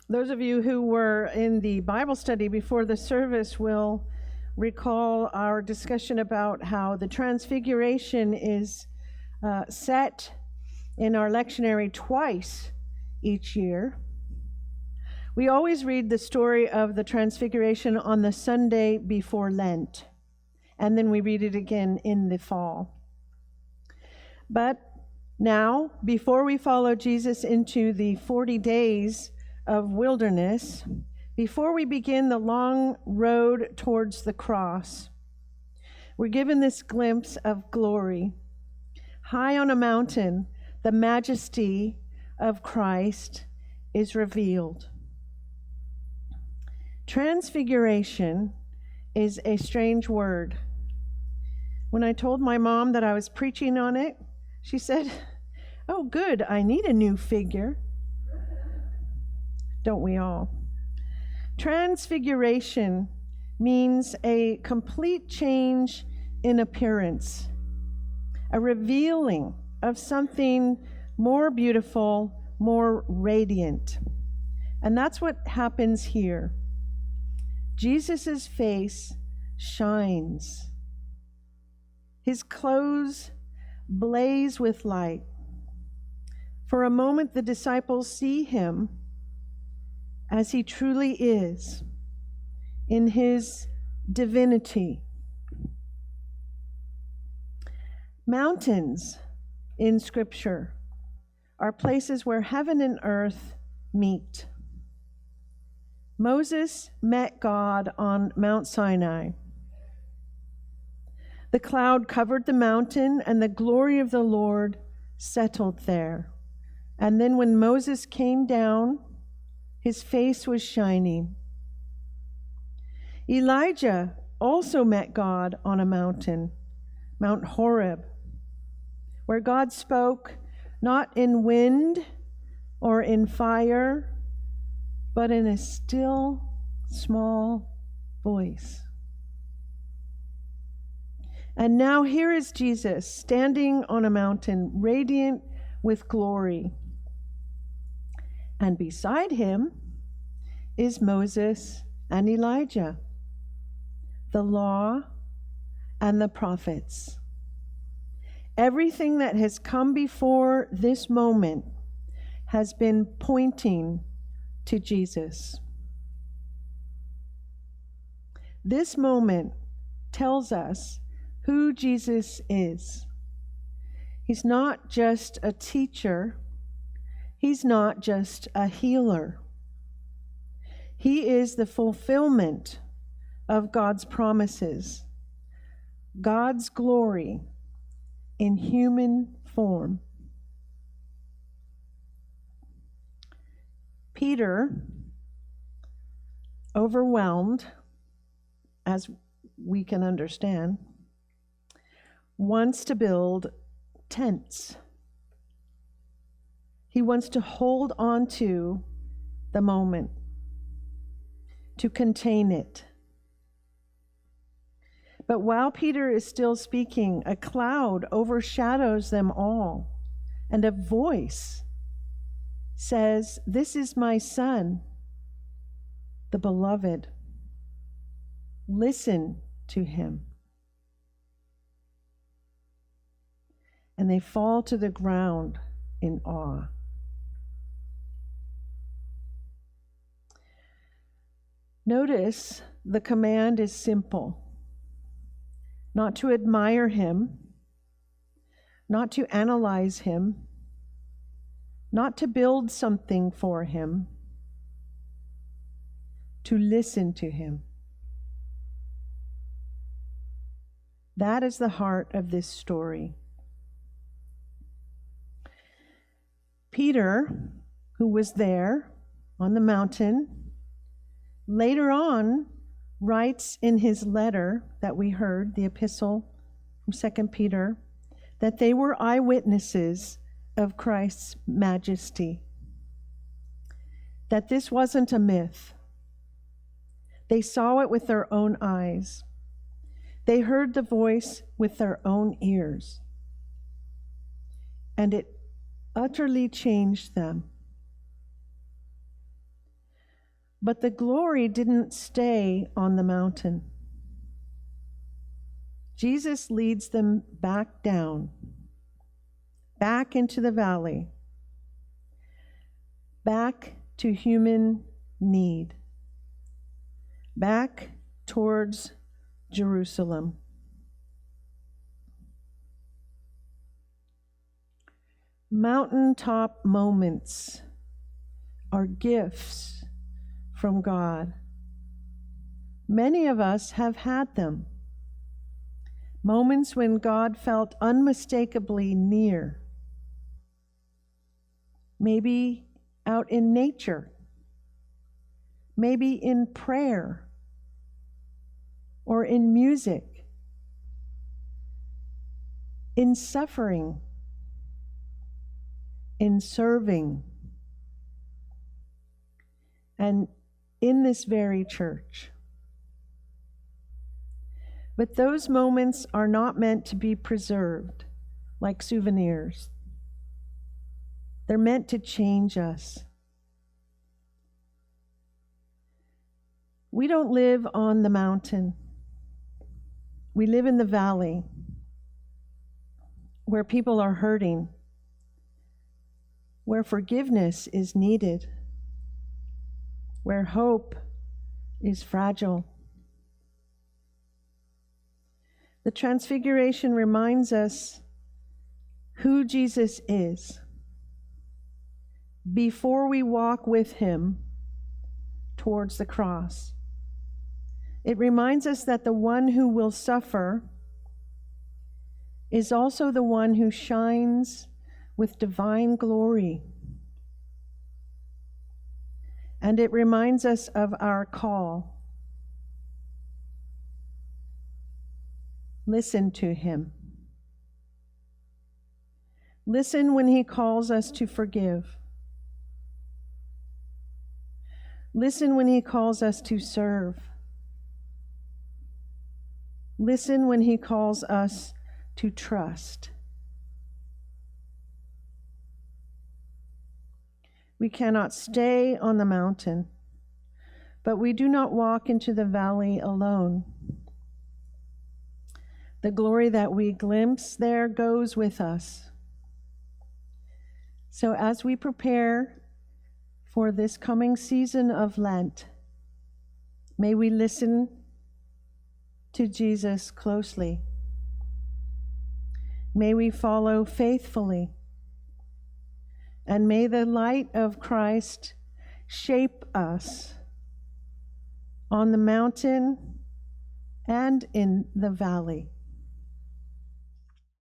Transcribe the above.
Those of you who were in the Bible study before the service will recall our discussion about how the Transfiguration is set in our lectionary twice each year. We always read the story of the Transfiguration on the Sunday before Lent, and then we read it again in the fall. But now, before we follow Jesus into the 40 days of wilderness, before we begin the long road towards the cross, we're given this glimpse of glory. High on a mountain, the majesty of Christ is revealed. Transfiguration is a strange word. When I told my mom that I was preaching on it, she said, "Oh, good, I need a new figure." Don't we all? Transfiguration means a complete change in appearance, a revealing of something more beautiful, more radiant. And that's what happens here. Jesus' face shines. His clothes blaze with light. For a moment, the disciples see him as he truly is, in his divinity. Mountains in Scripture are places where heaven and earth meet. Moses met God on Mount Sinai. The cloud covered the mountain, and the glory of the Lord settled there. And then when Moses came down, his face was shining. Elijah also met God on a mountain, Mount Horeb, where God spoke not in wind or in fire, but in a still, small voice. And now here is Jesus standing on a mountain, radiant with glory. And beside him is Moses and Elijah, the law and the prophets. Everything that has come before this moment has been pointing to Jesus. This moment tells us who Jesus is. He's not just a teacher. He's not just a healer. He is the fulfillment of God's promises, God's glory in human form. Peter, overwhelmed, as we can understand, wants to build tents. He wants to hold on to the moment, to contain it. But while Peter is still speaking, a cloud overshadows them all, and a voice says, "This is my son, the beloved. Listen to him." And they fall to the ground in awe. Notice the command is simple. Not to admire him, not to analyze him, not to build something for him, to listen to him. That is the heart of this story. Peter, who was there on the mountain, later on writes in his letter that we heard, the epistle from 2 Peter, that they were eyewitnesses of Christ's majesty. That this wasn't a myth. They saw it with their own eyes. They heard the voice with their own ears. And it utterly changed them. But the glory didn't stay on the mountain. Jesus leads them back down, back into the valley, back to human need, back towards Jerusalem. Mountaintop moments are gifts from God. Many of us have had them. Moments when God felt unmistakably near. Maybe out in nature. Maybe in prayer. Or in music. In suffering. In serving. And in this very church. But those moments are not meant to be preserved like souvenirs. They're meant to change us. We don't live on the mountain. We live in the valley where people are hurting, where forgiveness is needed, where hope is fragile. The Transfiguration reminds us who Jesus is before we walk with him towards the cross. It reminds us that the one who will suffer is also the one who shines with divine glory. And it reminds us of our call. Listen to him. Listen when he calls us to forgive. Listen when he calls us to serve. Listen when he calls us to trust. We cannot stay on the mountain, but we do not walk into the valley alone. The glory that we glimpse there goes with us. So as we prepare for this coming season of Lent, may we listen to Jesus closely. May we follow faithfully. And may the light of Christ shape us on the mountain and in the valley.